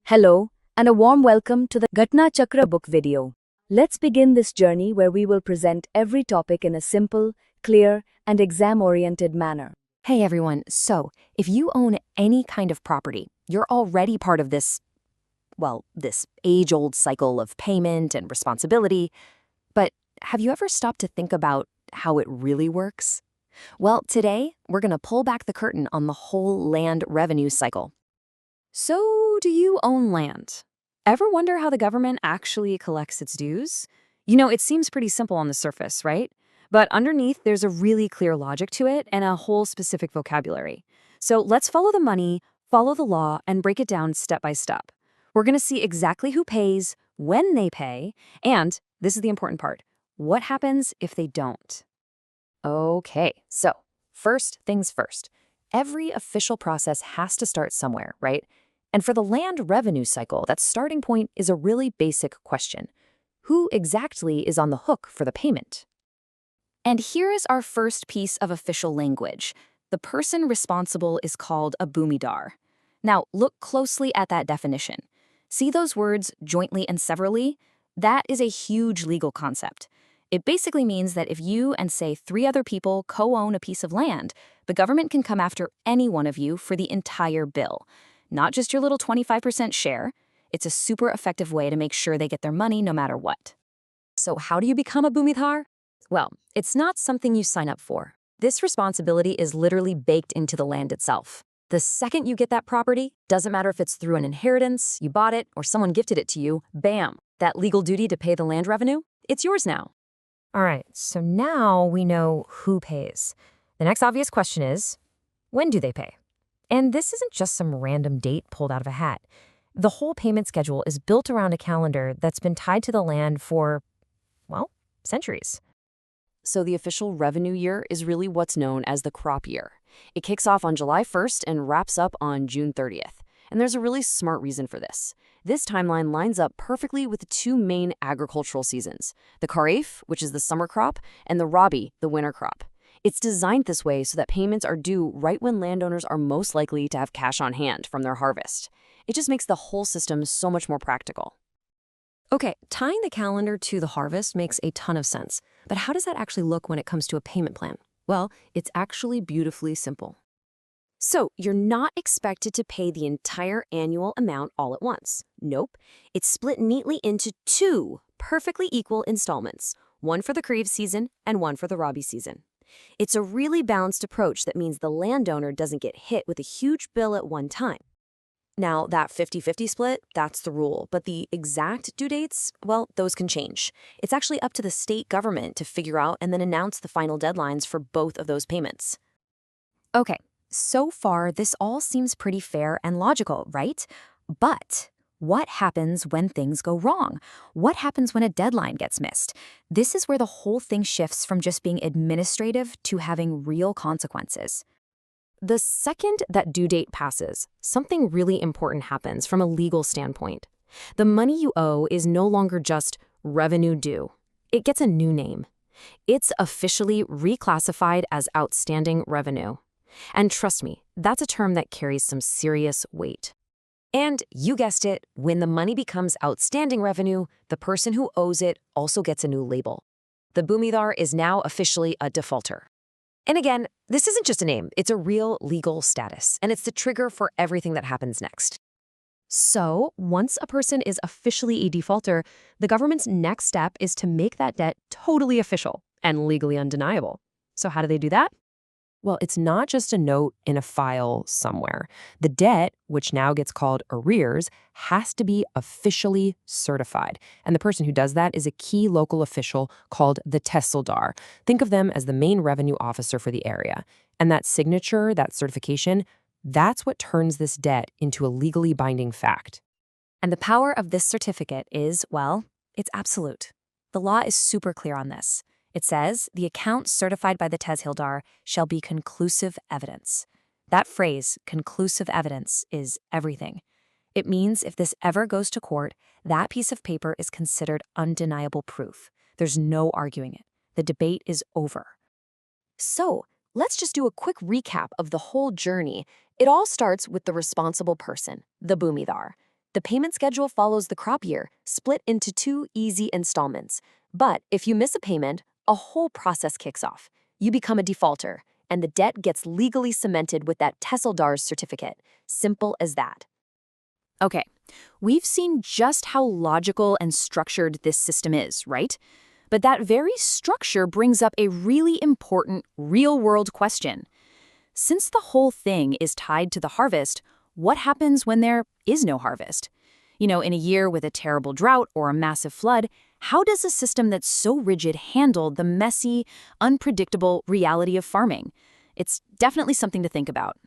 Hello, and a warm welcome to the Ghatna Chakra book video. Let's begin this journey where we will present every topic in a simple, clear, and exam-oriented manner. Hey everyone, so if you own any kind of property, you're already part of this age-old cycle of payment and responsibility. But have you ever stopped to think about how it really works? Well, today we're going to pull back the curtain on the whole land revenue cycle. So, do you own land? Ever wonder how the government actually collects its dues? It seems pretty simple on the surface, right? But underneath, there's a really clear logic to it and a whole specific vocabulary. So let's follow the money, follow the law, and break it down step by step. We're going to see exactly who pays, when they pay, and, this is the important part, what happens if they don't. Okay, so first things first. Every official process has to start somewhere, right? And for the land revenue cycle, that starting point is a really basic question. Who exactly is on the hook for the payment? And here is our first piece of official language. The person responsible is called a bhumidar. Now, look closely at that definition. See those words jointly and severally? That is a huge legal concept. It basically means that if you and, say, 3 other people co-own a piece of land, the government can come after any one of you for the entire bill. Not just your little 25% share. It's a super effective way to make sure they get their money no matter what. So how do you become a bhumidar? Well, it's not something you sign up for. This responsibility is literally baked into the land itself. The second you get that property, doesn't matter if it's through an inheritance, you bought it, or someone gifted it to you, bam, that legal duty to pay the land revenue, it's yours now. All right, so now we know who pays. The next obvious question is, when do they pay? And this isn't just some random date pulled out of a hat. The whole payment schedule is built around a calendar that's been tied to the land for, well, centuries. So the official revenue year is really what's known as the crop year. It kicks off on July 1st and wraps up on June 30th. And there's a really smart reason for this. This timeline lines up perfectly with the 2 main agricultural seasons, the Kharif, which is the summer crop, and the Rabi, the winter crop. It's designed this way so that payments are due right when landowners are most likely to have cash on hand from their harvest. It just makes the whole system so much more practical. Okay, tying the calendar to the harvest makes a ton of sense. But how does that actually look when it comes to a payment plan? Well, it's actually beautifully simple. So, you're not expected to pay the entire annual amount all at once. Nope. It's split neatly into 2 perfectly equal installments, one for the Kharif season and one for the Rabi season. It's a really balanced approach that means the landowner doesn't get hit with a huge bill at one time. Now, that 50-50 split, that's the rule, but the exact due dates, well, those can change. It's actually up to the state government to figure out and then announce the final deadlines for both of those payments. Okay, so far this all seems pretty fair and logical, right? But what happens when things go wrong? What happens when a deadline gets missed? This is where the whole thing shifts from just being administrative to having real consequences. The second that due date passes, something really important happens from a legal standpoint. The money you owe is no longer just revenue due. It gets a new name. It's officially reclassified as outstanding revenue. And trust me, that's a term that carries some serious weight. And you guessed it, when the money becomes outstanding revenue, the person who owes it also gets a new label. The bhumidar is now officially a defaulter. And again, this isn't just a name, it's a real legal status, and it's the trigger for everything that happens next. So, once a person is officially a defaulter, the government's next step is to make that debt totally official and legally undeniable. So how do they do that? Well, it's not just a note in a file somewhere. The debt, which now gets called arrears, has to be officially certified. And the person who does that is a key local official called the tehsildar. Think of them as the main revenue officer for the area. And that signature, that certification, that's what turns this debt into a legally binding fact. And the power of this certificate is, well, it's absolute. The law is super clear on this. It says, the account certified by the tehsildar shall be conclusive evidence. That phrase, conclusive evidence, is everything. It means if this ever goes to court, that piece of paper is considered undeniable proof. There's no arguing it. The debate is over. So, let's just do a quick recap of the whole journey. It all starts with the responsible person, the bhumidar. The payment schedule follows the crop year, split into 2 easy installments. But if you miss a payment, a whole process kicks off. You become a defaulter, and the debt gets legally cemented with that Tesseldar's certificate. Simple as that. Okay, we've seen just how logical and structured this system is, right? But that very structure brings up a really important real-world question. Since the whole thing is tied to the harvest, what happens when there is no harvest? In a year with a terrible drought or a massive flood, how does a system that's so rigid handle the messy, unpredictable reality of farming? It's definitely something to think about.